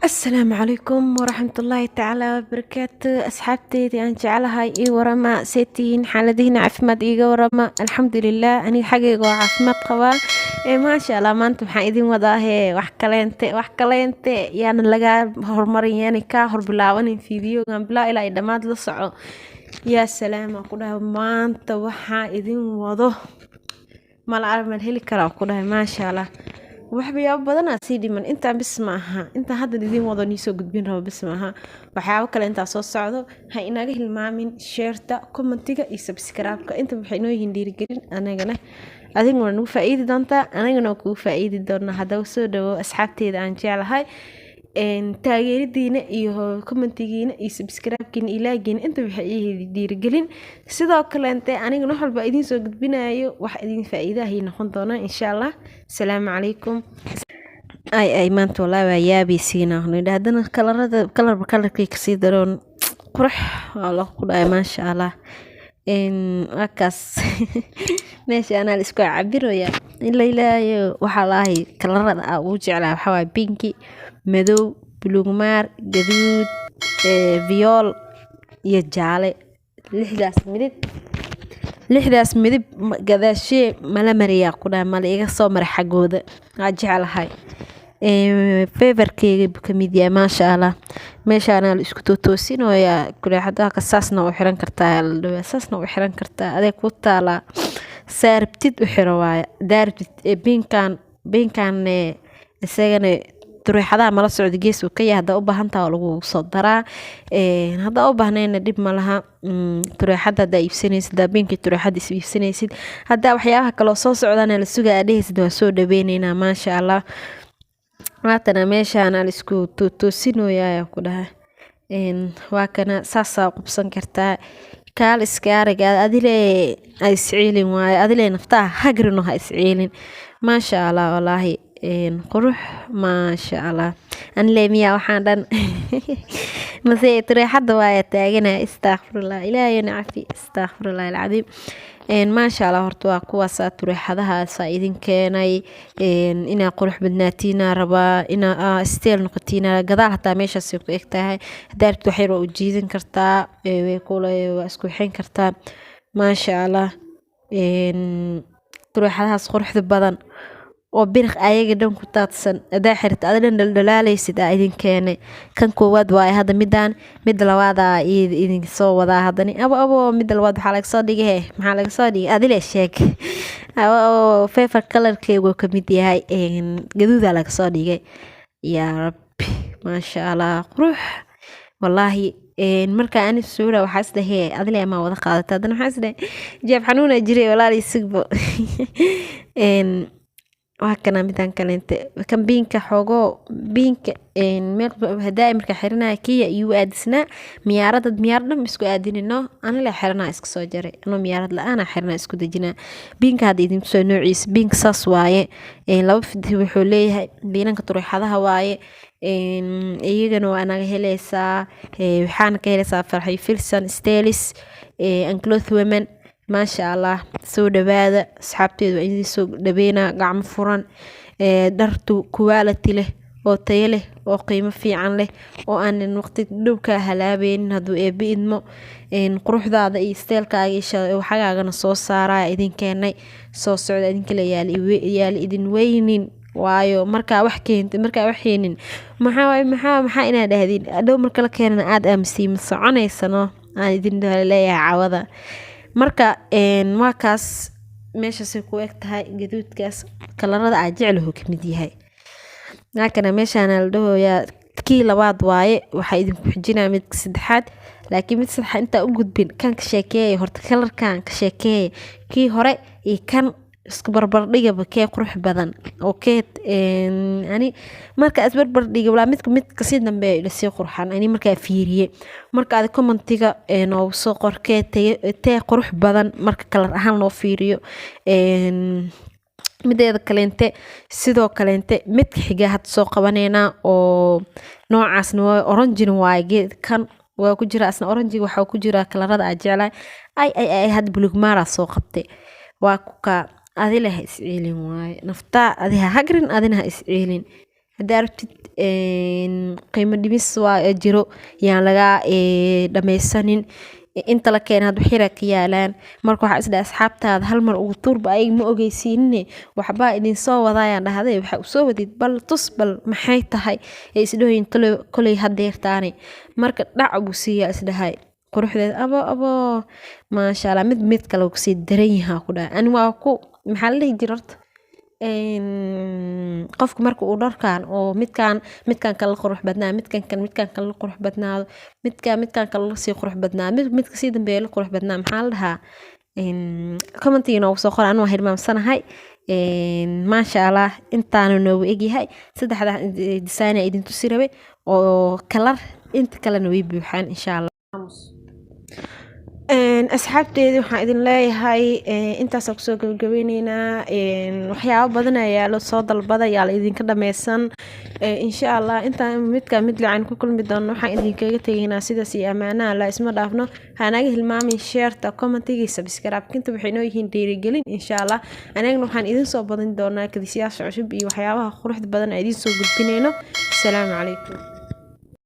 السلام عليكم ورحمة الله تعالى وبركاته أصحابتي أن جعلها إي ورما سيتين حالدين عفمد إيجا ورما الحمد لله أني حقيقة عفمد قوا إيه ما شاء الله ما أنتم حايدين وضاهي وحكالينتي يعني لقى هرمرين يعني كاهر بلاوان فيديو بلا إلا إذا ما تلصعوا يا سلام أقولها ما أنت وحايدين وضوه ما العرب من هلي كرا أقولها ما شاء الله waxyaabo badan aad sii dhiman intaan bis maaha inta hadda idin wado nii soo gudbin rabo bis maaha waxyaabo kale intaa soo socdo ha inaga hilmaamin sheerta commentiga iyo subscribe-ka inta waxay noo yihiin dhiirigelin anagana adiguna nagu faa'iidi doontaa anagana kugu faa'iidi doonaa haddaba soo dhawo asxaabteeda aan jeclahay taageeridiina iyo commentigiina iyo subscribe-kiina iyo like-giina inta waxay ii dhiirigelin sidoo kale aniga wax walba idin soo gudbinayo wax idin faa'iidahay noqon doona insha Allah salaamu calaykum ay maanta wallahi waa yaabaysiina hadana kalarkii kasii daroon qurux Allah ku dhaay maasha Allah wakaas meesha anaa isku cabiraya ilaayo waxa laahay kalarada ugu jeclaa waxa waa pinki madow buluug maar gaduud viol iyo jaale lixdaas midib gadaashee mala mariyaa ku dhahay mala iga soo mara xagooda waa jeclahay favorkeyga kamid yahay maasha Allah meeshaan la isku toosinayaa kuleexada ka saasna u xiran kartaa saasna u xiran kartaa aday ku taala saarbtid u xiro waaya daartid binkan isagana tureexadaha mala socdo gees uu ka yahay hadda u baahan tahay lagu soo daraa hadda u baahnayna dib ma laha tureexada hadda iibsanaysid binki tureexada iibsanaysid hadda waxyaabaha kale oo soo socdana la sugaa adhaysid waa soo dhaweynaynaa maasha Allah maatana meeshaan la isku toosinayaa ku dhahay waa kana saasa qubsan kartaa kaal iska araga adile ay isciilin waaye adile naftaa hagrino ha isciilin maasha Allah wallahi qurux maasha Allah an leemiya waxaan dhan masee tureexada waa taagana astaghfirullah ilaahay naafi astaghfirullah alazim maasha Allah horta waa kuwaas tureexadahaas idin keenay ina qurux badnaatiina rabaa ina style noqotiina gadaal hataa meeshaas ku egtahay daartu waxay u jiidan kartaa way kulay waa isku xin kartaa maasha Allah tureexadahaas quruxda badan oo birq ayaga dhan ku taadsan adaa xirta adan dhalaalaysid idin keenay kan koowaad waa hadda mid labaad idin soo wadaa hadani abo mid labaad waxa laga soo dhigay maxaa laga soo dhigay adile sheeg favorite color-keegu ka mid yahay gaduuda laga soo dhigay ya rabbi maasha Allah qurux wallahi marka aan suura waxa isdahay adile ma wada qaadataa hadana waxa isdahay jeeb xanuuna jiray walaal isigbo waa kana midaan kaleente kan biinka xogo biinka meel hadaa marka xirnaa kiya iyo aadisnaa miyaarad isku aadinino ana la xirnaa iska soo jaray ano miyaarad la'aana xirnaa isku dajinaa biinka hada idin soo noociis biinka saas waaye laba fidii wuxuu leeyahay biinanka tureexadaha waaye iyagana waa naga helaysaa waxaan ka helaysaa farxi filsan stylish and cloth women maasha Allah soo dhawaada asxaabteedu idin soo dhaweena gacmo furan dhartu quality leh oo tayo leh oo qiimo fiican leh oo aan waqti dhow ka halaabeyn haduu idmo quruxdaada iyo style-kaaga waxaagana soo saaraa idin keenay soo socda idin kala yaal idin weynin waayo marka wax keentay marka wax heenin maxaa ina dhahdin dhow marka la keenana aad aaminsiin soconaysano aan idin leeyahay cawada marka waa kaas meeshaas ku eg tahay gaduudkaas kalarada aan jeclahay kamid yahay naakana meeshaan la dhahoyaa kii labaad waaye waxa idin ku xijinaa mid saddexaad laakiin mid saddexaad inta u gudbin kan ka sheekeeyay horta kalarkan ka sheekeeyay kii hore iyo kan isku barbar dhigaba kee qurux badan okay ani marka isbarbar dhiga wala mid ka sii dambeeyo ila sii qurxan ani marka fiiriye marka aad commentiga oo soo qorkee tee qurux badan marka kalar ahaan loo fiiriyo mideeda kaleente sidoo kaleente midka xiga had soo qabanayna oo noocaasna waa orange waaye kan waa ku jira asna orange waxa ku jira kalarada aan jeclahay ay had buluug mara soo qabtay waa ku ka adile ha isciilin waaye naftaa adiha hagrin adina ha isciilin haddaa rabtid qiimo dhimis waa jiro yaan lagaa dhammaysanin inta la keena had waxyara ka yaalaan marka waxaa isdhaha asxaabtaada hal mar ugu tuurba ayaga ma ogeysiinine waxbaa idin soo wadaayaan dhahday waxaa usoo wadid bal tus bal maxay tahay ee isdhahoyin koley hadeertaane marka dhac buu siiyaa isdhahay quruxdeed abo maasha allah mid kale kusii daran yahaa ku dhaha ani waa ku maxaa la dhihi jira horta qofka marka uu dharkaan oo midkaan kala qurux badnaa midkaan kala qurux badnaado midkaan kala sii qurux badnaa midka sii dambeeya la qurux badnaa maxaa la dhahaa commentiga noogu soo qora anuu hilmaamsanahay maasha allah intaana noogu egyahay saddexda design idin tusi rabe oo kalar inta kalena way buuxaan insha allah asxaabteedii waxaan idin leeyahay intaasaan kusoo gabagabeyneynaa waxyaabo badan ayaa la soo dalbada yaa la idinka dhameysan insha allah intaan mid lacan ku kulmi doono waxaan idinkaga tegaynaa sidaas iyo ammaanaha la isma dhaafno hanaga hilmaamin sheerta commentiga subscribe-kinta waxay noo yihiin dhiirigelin insha allah anagana waxaan idin soo badin doonaa kadisyaasha cusub iyo waxyaabaha quruxda badan aan idin soo gudbinayno asalaamu calaykum